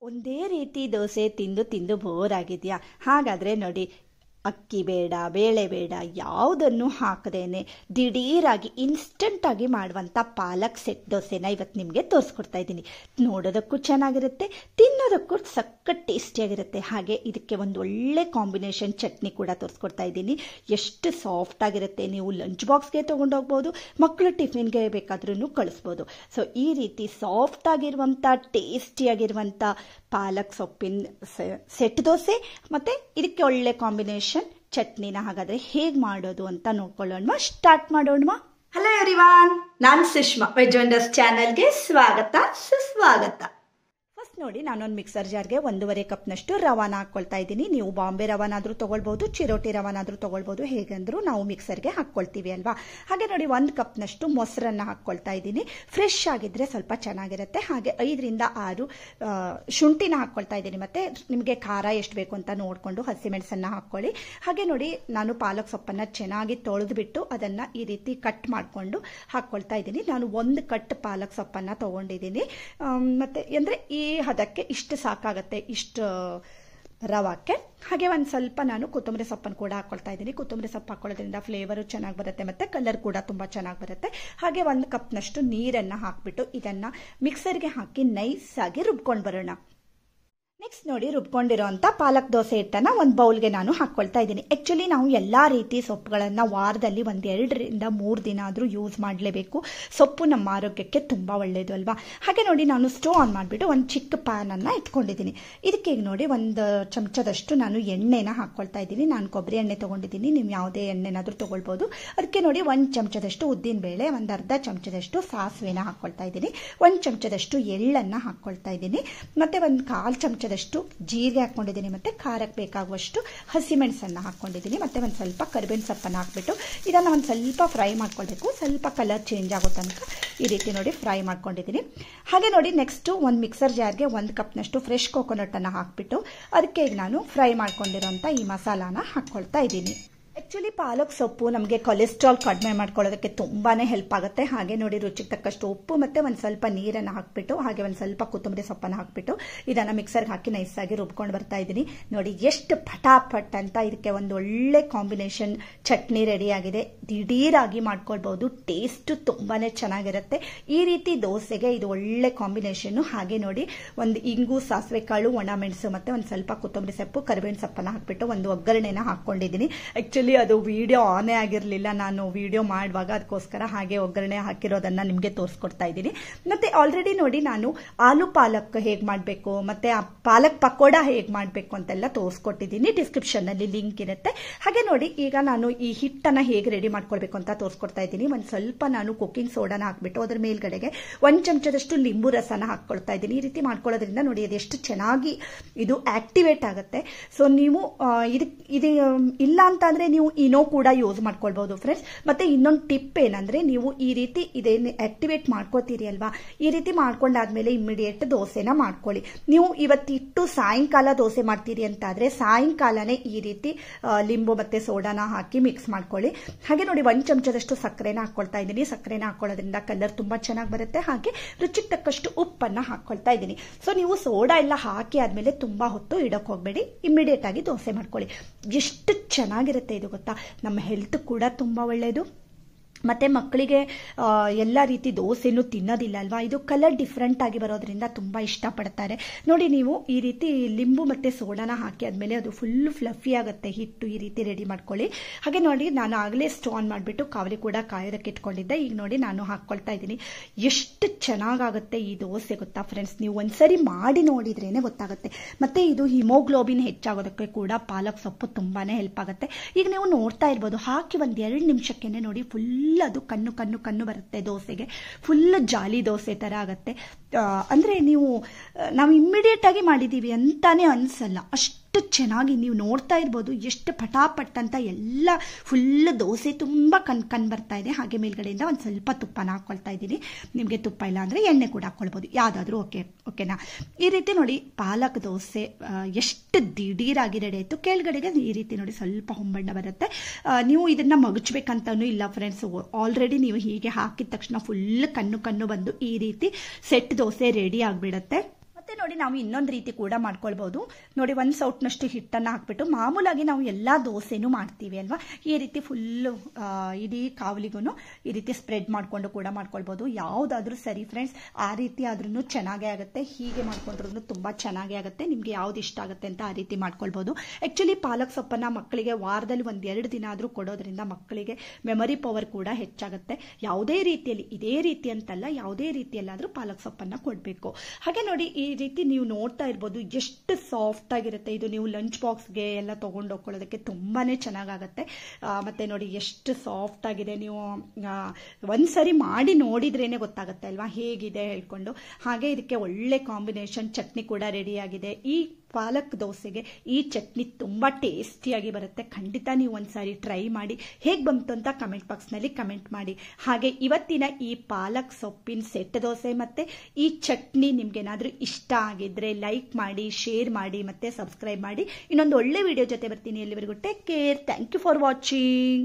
ಒಂದೇ ರೀತಿ ದೋಸೆ ತಿಂದು ತಿಂದು ಬೋರ್ ಆಗಿದೆಯಾ? ಹಾಗಾದರೆ ನೋಡಿ, ಅಕ್ಕಿ ಬೇಡ, ಬೇಳೆ ಬೇಡ, ಯಾವುದನ್ನು ಹಾಕದೇನೆ ದಿಢೀರಾಗಿ ಇನ್ಸ್ಟಂಟಾಗಿ ಮಾಡುವಂಥ ಪಾಲಕ್ ಸೆಟ್ ದೋಸೆನ ಇವತ್ತು ನಿಮಗೆ ತೋರಿಸ್ಕೊಡ್ತಾ ಇದ್ದೀನಿ. ನೋಡೋದಕ್ಕೂ ಚೆನ್ನಾಗಿರುತ್ತೆ, ತಿನ್ನೋದಕ್ಕೂ ಸಖತ್ ಟೇಸ್ಟಿಯಾಗಿರುತ್ತೆ. ಹಾಗೆ ಇದಕ್ಕೆ ಒಂದು ಒಳ್ಳೆ ಕಾಂಬಿನೇಷನ್ ಚಟ್ನಿ ಕೂಡ ತೋರಿಸ್ಕೊಡ್ತಾ ಇದ್ದೀನಿ. ಎಷ್ಟು ಸಾಫ್ಟ್ ಆಗಿರುತ್ತೆ, ನೀವು ಲಂಚ್ ಬಾಕ್ಸ್ಗೆ ತೊಗೊಂಡೋಗ್ಬೋದು, ಮಕ್ಕಳು ಟಿಫಿನ್ಗೆ ಬೇಕಾದ್ರೂ ಕಳಿಸ್ಬೋದು. ಸೊ ಈ ರೀತಿ ಸಾಫ್ಟ್ ಆಗಿರುವಂಥ ಟೇಸ್ಟಿಯಾಗಿರುವಂಥ ಪಾಲಕ್ ಸೊಪ್ಪಿನ ಸೆಟ್ ದೋಸೆ ಮತ್ತು ಇದಕ್ಕೆ ಒಳ್ಳೆ ಕಾಂಬಿನೇಷನ್ ಚಟ್ನಿನ ಹಾಗಾದ್ರೆ ಹೇಗೆ ಮಾಡೋದು ಅಂತ ನೋಡ್ಕೊಳ್ಳೋಣ. ಸ್ಟಾರ್ಟ್ ಮಾಡೋಣ. ಹಲೋ ಎವ್ರಿವಾನ್, ನಾನು ಸುಷ್ಮಾ. ವೆಜ್ ವಂಡರ್ಸ್ ಚಾನಲ್ಗೆ ಸ್ವಾಗತ, ಸುಸ್ವಾಗತ. ಫಸ್ಟ್ ನೋಡಿ, ನಾನೊಂದು ಮಿಕ್ಸರ್ ಜಾರ್ಗೆ 1.5 ಕಪ್ನಷ್ಟು ರವಾನ ಹಾಕ್ಕೊಳ್ತಾ ಇದ್ದೀನಿ. ನೀವು ಬಾಂಬೆ ರವಾನಾದರೂ ತೊಗೊಳ್ಬೋದು, ಚಿರೋಟಿ ರವಾನಾದರೂ ತೊಗೊಳ್ಬೋದು, ಹೇಗಂದ್ರೂ ನಾವು ಮಿಕ್ಸರ್ಗೆ ಹಾಕ್ಕೊಳ್ತೀವಿ ಅಲ್ವಾ. ಹಾಗೆ ನೋಡಿ, 1 ಕಪ್ನಷ್ಟು ಮೊಸರನ್ನ ಹಾಕ್ಕೊಳ್ತಾ ಇದ್ದೀನಿ. ಫ್ರೆಶ್ ಆಗಿದ್ರೆ ಸ್ವಲ್ಪ ಚೆನ್ನಾಗಿರುತ್ತೆ. ಹಾಗೆ 5 ರಿಂದ 6 ಶುಂಠಿನ ಹಾಕ್ಕೊಳ್ತಾ ಇದ್ದೀನಿ. ಮತ್ತೆ ನಿಮಗೆ ಖಾರ ಎಷ್ಟು ಬೇಕು ಅಂತ ನೋಡಿಕೊಂಡು ಹಸಿಮೆಣಸನ್ನ ಹಾಕ್ಕೊಳ್ಳಿ. ಹಾಗೆ ನೋಡಿ, ನಾನು ಪಾಲಕ್ ಸೊಪ್ಪನ್ನು ಚೆನ್ನಾಗಿ ತೊಳೆದುಬಿಟ್ಟು ಅದನ್ನು ಈ ರೀತಿ ಕಟ್ ಮಾಡಿಕೊಂಡು ಹಾಕ್ಕೊಳ್ತಾ ಇದ್ದೀನಿ. ನಾನು 1 ಕಟ್ ಪಾಲಕ್ ಸೊಪ್ಪನ್ನು ತೊಗೊಂಡಿದ್ದೀನಿ. ಮತ್ತು ಅಂದರೆ ಈ ಅದಕ್ಕೆ ಇಷ್ಟು ಸಾಕಾಗತ್ತೆ, ಇಷ್ಟು ರವಾಕ್ಕೆ. ಹಾಗೆ ಒಂದು ಸ್ವಲ್ಪ ನಾನು ಕೊತ್ತಂಬರಿ ಸೊಪ್ಪನ್ನು ಕೂಡ ಹಾಕ್ಕೊಳ್ತಾ ಇದ್ದೀನಿ. ಕೊತ್ತಂಬರಿ ಸೊಪ್ಪು ಹಾಕೊಳ್ಳೋದ್ರಿಂದ ಫ್ಲೇವರು ಚೆನ್ನಾಗಿ ಬರುತ್ತೆ ಮತ್ತು ಕಲರ್ ಕೂಡ ತುಂಬ ಚೆನ್ನಾಗಿ ಬರುತ್ತೆ. ಹಾಗೆ 1 ಕಪ್ನಷ್ಟು ನೀರನ್ನು ಹಾಕಿಬಿಟ್ಟು ಇದನ್ನು ಮಿಕ್ಸರ್ಗೆ ಹಾಕಿ ನೈಸಾಗಿ ರುಬ್ಕೊಂಡು ಬರೋಣ. ನೆಕ್ಸ್ಟ್ ನೋಡಿ, ರುಬ್ಕೊಂಡಿರೋಂಥ ಪಾಲಕ್ ದೋಸೆ ಹಿಟ್ಟನ್ನು ಒಂದು ಬೌಲ್ಗೆ ನಾನು ಹಾಕ್ಕೊಳ್ತಾ ಇದ್ದೀನಿ. ಆ್ಯಕ್ಚುಲಿ ನಾವು ಎಲ್ಲ ರೀತಿ ಸೊಪ್ಪುಗಳನ್ನು ವಾರದಲ್ಲಿ 1-2 ರಿಂದ 3 ದಿನ ಆದರೂ ಯೂಸ್ ಮಾಡಲೇಬೇಕು. ಸೊಪ್ಪು ನಮ್ಮ ಆರೋಗ್ಯಕ್ಕೆ ತುಂಬ ಒಳ್ಳೆಯದು ಅಲ್ವಾ. ಹಾಗೆ ನೋಡಿ, ನಾನು ಸ್ಟವ್ ಆನ್ ಮಾಡಿಬಿಟ್ಟು ಒಂದು ಚಿಕ್ಕ ಪ್ಯಾನನ್ನು ಇಟ್ಕೊಂಡಿದ್ದೀನಿ. ಇದಕ್ಕೆ ಈಗ ನೋಡಿ 1 ಚಮಚದಷ್ಟು ನಾನು ಎಣ್ಣೆನ ಹಾಕ್ಕೊಳ್ತಾ ಇದ್ದೀನಿ. ನಾನು ಕೊಬ್ಬರಿ ಎಣ್ಣೆ ತೊಗೊಂಡಿದ್ದೀನಿ, ನೀವು ಯಾವುದೇ ಎಣ್ಣೆನಾದರೂ ತೊಗೊಳ್ಬೋದು. ಅದಕ್ಕೆ ನೋಡಿ 1 ಚಮಚದಷ್ಟು ಉದ್ದಿನಬೇಳೆ, 1/2 ಚಮಚದಷ್ಟು ಸಾಸಿವೆನ ಹಾಕ್ಕೊಳ್ತಾ ಇದ್ದೀನಿ, 1 ಚಮಚದಷ್ಟು ಎಳ್ಳನ್ನು ಹಾಕ್ಕೊಳ್ತಾ ಇದ್ದೀನಿ, ಮತ್ತು 1/4 ಚಮಚದಷ್ಟು ಜೀರಿಗೆ ಹಾಕ್ಕೊಂಡಿದ್ದೀನಿ, ಮತ್ತು ಖಾರಕ್ಕೆ ಬೇಕಾಗುವಷ್ಟು ಹಸಿಮೆಣಸನ್ನು ಹಾಕ್ಕೊಂಡಿದ್ದೀನಿ, ಮತ್ತು ಒಂದು ಸ್ವಲ್ಪ ಕರಿಬೇವಿನ ಸೊಪ್ಪನ್ನು ಹಾಕ್ಬಿಟ್ಟು ಇದನ್ನು ಒಂದು ಸ್ವಲ್ಪ ಫ್ರೈ ಮಾಡ್ಕೊಳ್ಬೇಕು. ಸ್ವಲ್ಪ ಕಲರ್ ಚೇಂಜ್ ಆಗೋ ತನಕ ಈ ರೀತಿ ನೋಡಿ ಫ್ರೈ ಮಾಡ್ಕೊಂಡಿದ್ದೀನಿ. ಹಾಗೆ ನೋಡಿ, ನೆಕ್ಸ್ಟು ಒಂದು ಮಿಕ್ಸರ್ ಜಾರ್ಗೆ 1 ಕಪ್ನಷ್ಟು ಫ್ರೆಶ್ ಕೋಕೋನಟನ್ನು ಹಾಕ್ಬಿಟ್ಟು ಅದಕ್ಕೆ ಈಗ ನಾನು ಫ್ರೈ ಮಾಡ್ಕೊಂಡಿರೋಂಥ ಈ ಮಸಾಲಾನ ಹಾಕ್ಕೊಳ್ತಾ ಇದ್ದೀನಿ. ಆ್ಯಕ್ಚುಲಿ ಪಾಲಕ್ ಸೊಪ್ಪು ನಮಗೆ ಕೊಲೆಸ್ಟ್ರಾಲ್ ಕಡಿಮೆ ಮಾಡ್ಕೊಳ್ಳೋದಕ್ಕೆ ತುಂಬಾ ಹೆಲ್ಪ್ ಆಗುತ್ತೆ. ಹಾಗೆ ನೋಡಿ, ರುಚಿಗೆ ತಕ್ಕಷ್ಟು ಉಪ್ಪು ಮತ್ತು ಒಂದು ಸ್ವಲ್ಪ ನೀರನ್ನು ಹಾಕ್ಬಿಟ್ಟು ಹಾಗೆ ಒಂದು ಸ್ವಲ್ಪ ಕೊತ್ತಂಬರಿ ಸೊಪ್ಪನ್ನು ಹಾಕ್ಬಿಟ್ಟು ಇದನ್ನು ಮಿಕ್ಸರ್ಗೆ ಹಾಕಿ ನೈಸಾಗಿ ರುಬ್ಕೊಂಡು ಬರ್ತಾ ಇದ್ದೀನಿ. ನೋಡಿ ಎಷ್ಟು ಪಟಾಪಟ್ ಅಂತ ಇದಕ್ಕೆ ಒಂದು ಒಳ್ಳೆ ಕಾಂಬಿನೇಷನ್ ಚಟ್ನಿ ರೆಡಿಯಾಗಿದೆ. ದಿಢೀರಾಗಿ ಮಾಡ್ಕೊಳ್ಬೋದು, ಟೇಸ್ಟು ತುಂಬಾ ಚೆನ್ನಾಗಿರುತ್ತೆ. ಈ ರೀತಿ ದೋಸೆಗೆ ಇದು ಒಳ್ಳೆ ಕಾಂಬಿನೇಷನ್ನು. ಹಾಗೆ ನೋಡಿ, ಒಂದು ಇಂಗು, ಸಾಸಿವೆ ಕಾಳು, ಒಣ ಮೆಣಸು ಮತ್ತು ಒಂದು ಸ್ವಲ್ಪ ಕೊತ್ತಂಬರಿ ಸೊಪ್ಪು, ಕರಿಬೇವಿನ ಸೊಪ್ಪನ್ನು ಹಾಕ್ಬಿಟ್ಟು ಒಂದು ಒಗ್ಗರಣೆನ ಹಾಕ್ಕೊಂಡಿದ್ದೀನಿ. ಆ್ಯಕ್ಚುಲಿ ಅದು ವಿಡಿಯೋ ಆನೇ ಆಗಿರಲಿಲ್ಲ, ನಾನು ವಿಡಿಯೋ ಮಾಡುವಾಗ, ಅದಕ್ಕೋಸ್ಕರ ಹಾಗೆ ಒಗ್ಗರಣೆ ಹಾಕಿರೋದನ್ನ ನಿಮಗೆ ತೋರಿಸ್ಕೊಡ್ತಾ ಇದ್ದೀನಿ. ಮತ್ತೆ ಆಲ್ರೆಡಿ ನೋಡಿ, ನಾನು ಆಲೂ ಪಾಲಕ್ ಹೇಗೆ ಮಾಡಬೇಕು ಮತ್ತು ಆ ಪಾಲಕ್ ಪಕೋಡ ಹೇಗೆ ಮಾಡಬೇಕು ಅಂತೆಲ್ಲ ತೋರಿಸ್ಕೊಟ್ಟಿದ್ದೀನಿ. ಡಿಸ್ಕ್ರಿಪ್ಷನ್ನಲ್ಲಿ ಲಿಂಕ್ ಇರುತ್ತೆ. ಹಾಗೆ ನೋಡಿ, ಈಗ ನಾನು ಈ ಹಿಟ್ಟನ್ನು ಹೇಗೆ ರೆಡಿ ಮಾಡ್ಕೊಳ್ಬೇಕು ಅಂತ ತೋರಿಸ್ಕೊಡ್ತಾ ಇದ್ದೀನಿ. ಒಂದು ಸ್ವಲ್ಪ ನಾನು ಕುಕ್ಕಿಂಗ್ ಸೋಡಾನ ಹಾಕ್ಬಿಟ್ಟು ಅದ್ರ ಮೇಲ್ಗಡೆಗೆ 1 ಚಮಚದಷ್ಟು ಲಿಂಬು ರಸನ ಹಾಕ್ಕೊಳ್ತಾ ಇದ್ದೀನಿ. ಈ ರೀತಿ ಮಾಡ್ಕೊಳ್ಳೋದ್ರಿಂದ ನೋಡಿ ಅದೆಷ್ಟು ಚೆನ್ನಾಗಿ ಇದು ಆಕ್ಟಿವೇಟ್ ಆಗುತ್ತೆ. ಸೊ ನೀವು ಇದು ಇಲ್ಲ ಅಂತಂದ್ರೆ ನೀವು ಇನೋ ಕೂಡ ಯೂಸ್ ಮಾಡ್ಕೊಳ್ಬಹುದು ಫ್ರೆಂಡ್ಸ್. ಮತ್ತೆ ಇನ್ನೊಂದು ಟಿಪ್ ಏನಂದ್ರೆ, ನೀವು ಈ ರೀತಿ ಇದೇನು ಆಕ್ಟಿವೇಟ್ ಮಾಡ್ಕೋತೀರಿ ಅಲ್ವಾ, ಈ ರೀತಿ ಮಾಡ್ಕೊಂಡಾದ್ಮೇಲೆ ಇಮಿಡಿಯೇಟ್ ದೋಸೆನ ಮಾಡ್ಕೊಳ್ಳಿ. ನೀವು ಇವತ್ತಿಟ್ಟು ಸಾಯಂಕಾಲ ದೋಸೆ ಮಾಡ್ತೀರಿ ಅಂತಾದ್ರೆ ಸಾಯಂಕಾಲನೇ ಈ ರೀತಿ ಲಿಂಬು ಮತ್ತೆ ಸೋಡಾನ ಹಾಕಿ ಮಿಕ್ಸ್ ಮಾಡ್ಕೊಳ್ಳಿ. ಹಾಗೆ ನೋಡಿ, 1 ಚಮಚದಷ್ಟು ಸಕ್ಕರೆನ ಹಾಕೊಳ್ತಾ ಇದ್ದೀನಿ. ಸಕ್ಕರೆನ ಹಾಕೊಳ್ಳೋದ್ರಿಂದ ಕಲರ್ ತುಂಬಾ ಚೆನ್ನಾಗಿ ಬರುತ್ತೆ. ಹಾಗೆ ರುಚಿಗೆ ತಕ್ಕಷ್ಟು ಉಪ್ಪನ್ನ ಹಾಕೊಳ್ತಾ ಇದ್ದೀನಿ. ಸೊ ನೀವು ಸೋಡಾ ಎಲ್ಲ ಹಾಕಿ ಆದ್ಮೇಲೆ ತುಂಬಾ ಹೊತ್ತು ಇಡಕ್ ಹೋಗ್ಬೇಡಿ, ಇಮಿಡಿಯೇಟ್ ಆಗಿ ದೋಸೆ ಮಾಡ್ಕೊಳ್ಳಿ. ಎಷ್ಟು ಚೆನ್ನಾಗಿರುತ್ತೆ ಇದು ಗೊತ್ತಾ. ನಮ್ಮ ಹೆಲ್ತ್ ಕೂಡ ತುಂಬ ಒಳ್ಳೆಯದು. ಮತ್ತು ಮಕ್ಕಳಿಗೆ ಎಲ್ಲ ರೀತಿ ದೋಸೆನೂ ತಿನ್ನೋದಿಲ್ಲ ಅಲ್ವಾ, ಇದು ಕಲರ್ ಡಿಫ್ರೆಂಟ್ ಆಗಿ ಬರೋದ್ರಿಂದ ತುಂಬ ಇಷ್ಟಪಡ್ತಾರೆ. ನೋಡಿ, ನೀವು ಈ ರೀತಿ ಲಿಂಬು ಮತ್ತು ಸೋಡಾನ ಹಾಕಿ ಆದಮೇಲೆ ಅದು ಫುಲ್ ಫ್ಲಫಿ ಆಗುತ್ತೆ ಹಿಟ್ಟು. ಈ ರೀತಿ ರೆಡಿ ಮಾಡ್ಕೊಳ್ಳಿ. ಹಾಗೆ ನೋಡಿ, ನಾನು ಆಗಲೇ ಸ್ಟವ್ ಆನ್ ಮಾಡಿಬಿಟ್ಟು ಕಾವಲಿ ಕೂಡ ಕಾಯೋದಕ್ಕೆ ಇಟ್ಕೊಂಡಿದ್ದೆ. ಈಗ ನೋಡಿ, ನಾನು ಹಾಕ್ಕೊಳ್ತಾ ಇದ್ದೀನಿ. ಎಷ್ಟು ಚೆನ್ನಾಗಾಗುತ್ತೆ ಈ ದೋಸೆ ಗೊತ್ತಾ ಫ್ರೆಂಡ್ಸ್. ನೀವು ಒಂದ್ಸರಿ ಮಾಡಿ ನೋಡಿದ್ರೇನೆ ಗೊತ್ತಾಗುತ್ತೆ. ಮತ್ತು ಇದು ಹಿಮೋಗ್ಲೋಬಿನ್ ಹೆಚ್ಚಾಗೋದಕ್ಕೆ ಕೂಡ ಪಾಲಕ್ ಸೊಪ್ಪು ತುಂಬಾ ಹೆಲ್ಪ್ ಆಗುತ್ತೆ. ಈಗ ನೀವು ನೋಡ್ತಾ ಇರ್ಬೋದು, ಹಾಕಿ 1-2 ನಿಮಿಷಕ್ಕೆ ನೋಡಿ ಫುಲ್ ಅದು ಕಣ್ಣು ಬರುತ್ತೆ ದೋಸೆಗೆ. ಫುಲ್ ಜಾಲಿ ದೋಸೆ ತರ ಆಗುತ್ತೆ. ಅಂದ್ರೆ ನಾವು ಇಮ್ಮಿಡಿಯೇಟ್ ಆಗಿ ಮಾಡಿದೀವಿ ಅಂತಾನೆ ಅನ್ಸಲ್ಲ, ಅಷ್ಟು ಚೆನ್ನಾಗಿ ನೀವು ನೋಡ್ತಾ ಇರ್ಬೋದು. ಎಷ್ಟು ಪಟಾಪಟ್ ಅಂತ ಎಲ್ಲ ಫುಲ್ ದೋಸೆ ತುಂಬ ಕಣ್ ಬರ್ತಾ ಇದೆ. ಹಾಗೆ ಮೇಲ್ಗಡೆಯಿಂದ ಒಂದು ಸ್ವಲ್ಪ ತುಪ್ಪನ ಹಾಕ್ಕೊಳ್ತಾ ಇದ್ದೀನಿ. ನಿಮಗೆ ತುಪ್ಪ ಇಲ್ಲ ಅಂದರೆ ಎಣ್ಣೆ ಕೂಡ ಹಾಕ್ಕೊಳ್ಬೋದು, ಯಾವುದಾದ್ರೂ ಓಕೆನಾ. ಈ ರೀತಿ ನೋಡಿ, ಪಾಲಕ್ ದೋಸೆ ಎಷ್ಟು ದಿಢೀರಾಗಿ ರೆಡಿ ಆಯಿತು. ಕೆಳಗಡೆಗೆ ಈ ರೀತಿ ನೋಡಿ ಸ್ವಲ್ಪ ಹೊಂಬಣ್ಣ ಬರುತ್ತೆ. ನೀವು ಇದನ್ನು ಮಗಚ್ಬೇಕಂತನೂ ಇಲ್ಲ ಫ್ರೆಂಡ್ಸ್. ಆಲ್ರೆಡಿ ನೀವು ಹೀಗೆ ಹಾಕಿದ ತಕ್ಷಣ ಫುಲ್ ಕಣ್ಣು ಬಂದು ಈ ರೀತಿ ಸೆಟ್ ದೋಸೆ ರೆಡಿ ಆಗಿಬಿಡುತ್ತೆ. ಮತ್ತೆ ನೋಡಿ ನಾವು ಇನ್ನೊಂದು ರೀತಿ ಕೂಡ ಮಾಡ್ಕೊಳ್ಬಹುದು. ನೋಡಿ 1 ಸೌಟ್ನಷ್ಟು ಹಿಟ್ಟನ್ನು ಹಾಕ್ಬಿಟ್ಟು ಮಾಮೂಲಾಗಿ ನಾವು ಎಲ್ಲ ದೋಸೆನೂ ಮಾಡ್ತೀವಿ ಅಲ್ವಾ, ಈ ರೀತಿ ಫುಲ್ಲು ಇಡೀ ಕಾವಲಿಗೂ ಈ ರೀತಿ ಸ್ಪ್ರೆಡ್ ಮಾಡ್ಕೊಂಡು ಕೂಡ ಮಾಡ್ಕೊಳ್ಬಹುದು. ಯಾವುದಾದ್ರೂ ಸರಿ ಫ್ರೆಂಡ್ಸ್, ಆ ರೀತಿ ಆದ್ರೂ ಚೆನ್ನಾಗೇ ಆಗುತ್ತೆ, ಹೀಗೆ ಮಾಡ್ಕೊಂಡ್ರು ತುಂಬಾ ಚೆನ್ನಾಗೇ ಆಗುತ್ತೆ. ನಿಮ್ಗೆ ಯಾವ್ದು ಇಷ್ಟ ಆಗುತ್ತೆ ಅಂತ ಆ ರೀತಿ ಮಾಡ್ಕೊಳ್ಬಹುದು. ಆಕ್ಚುಲಿ ಪಾಲಕ್ ಸೊಪ್ಪನ್ನ ಮಕ್ಕಳಿಗೆ ವಾರದಲ್ಲಿ 1-2 ದಿನ ಆದ್ರೂ ಕೊಡೋದ್ರಿಂದ ಮಕ್ಕಳಿಗೆ ಮೆಮೊರಿ ಪವರ್ ಕೂಡ ಹೆಚ್ಚಾಗುತ್ತೆ. ಯಾವುದೇ ರೀತಿಯಲ್ಲಿ, ಇದೇ ರೀತಿ ಅಂತಲ್ಲ, ಯಾವುದೇ ರೀತಿಯಲ್ಲಾದ್ರೂ ಪಾಲಕ್ ಸೊಪ್ಪನ್ನ ಕೊಡಬೇಕು. ಹಾಗೆ ನೋಡಿ ಈ ರೀತಿ ನೀವು ನೋಡ್ತಾ ಇರ್ಬೋದು ಎಷ್ಟು ಸಾಫ್ಟ್ ಆಗಿರುತ್ತೆ ಇದು. ನೀವು ಲಂಚ್ ಬಾಕ್ಸ್ಗೆ ಎಲ್ಲ ತಗೊಂಡು ಹೋಗ್ಕೊಳ್ಳೋದಕ್ಕೆ ತುಂಬಾನೇ ಚೆನ್ನಾಗಾಗತ್ತೆ. ಮತ್ತೆ ನೋಡಿ ಎಷ್ಟು ಸಾಫ್ಟ್ ಆಗಿದೆ. ನೀವು ಒಂದ್ಸರಿ ಮಾಡಿ ನೋಡಿದ್ರೇನೆ ಗೊತ್ತಾಗುತ್ತೆ ಅಲ್ವಾ ಹೇಗಿದೆ ಹೇಳ್ಕೊಂಡು. ಹಾಗೆ ಇದಕ್ಕೆ ಒಳ್ಳೆ ಕಾಂಬಿನೇಷನ್ ಚಟ್ನಿ ಕೂಡ ರೆಡಿ ಆಗಿದೆ. ಈ ಪಾಲಕ್ ದೋಸೆಗೆ ಈ ಚಟ್ನಿ ತುಂಬಾ ಟೇಸ್ಟಿಯಾಗಿ ಬರುತ್ತೆ. ಖಂಡಿತ ನೀವು ಒಂದ್ಸಾರಿ ಟ್ರೈ ಮಾಡಿ, ಹೇಗೆ ಬಂತು ಅಂತ ಕಮೆಂಟ್ ಬಾಕ್ಸ್ನಲ್ಲಿ ಕಮೆಂಟ್ ಮಾಡಿ. ಹಾಗೆ ಇವತ್ತಿನ ಈ ಪಾಲಕ್ ಸೊಪ್ಪಿನ ಸೆಟ್ ದೋಸೆ ಮತ್ತೆ ಈ ಚಟ್ನಿ ನಿಮ್ಗೇನಾದ್ರೂ ಇಷ್ಟ ಆಗಿದ್ರೆ ಲೈಕ್ ಮಾಡಿ, ಶೇರ್ ಮಾಡಿ ಮತ್ತೆ ಸಬ್ಸ್ಕ್ರೈಬ್ ಮಾಡಿ. ಇನ್ನೊಂದು ಒಳ್ಳೆ ವಿಡಿಯೋ ಜೊತೆ ಬರ್ತೀನಿ. ಎಲ್ಲಿವರೆಗೂ take care. Thank you for watching.